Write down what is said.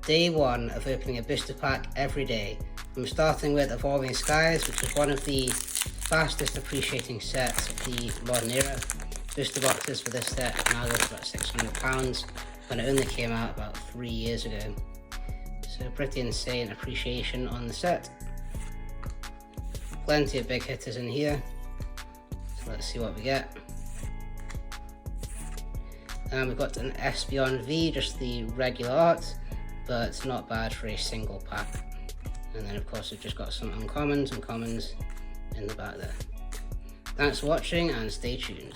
day one of opening a booster pack every day. I'm starting with Evolving Skies, which is one of the fastest appreciating sets of the modern era. Booster boxes for this set now go for about £600 when it only came out about 3 years ago. So pretty insane appreciation on the set. Plenty of big hitters in here. So let's see what we get. And we've got an Espeon V, just the regular art, but it's not bad for a single pack. And then of course we've just got some uncommons and commons in the back there. Thanks for watching and stay tuned.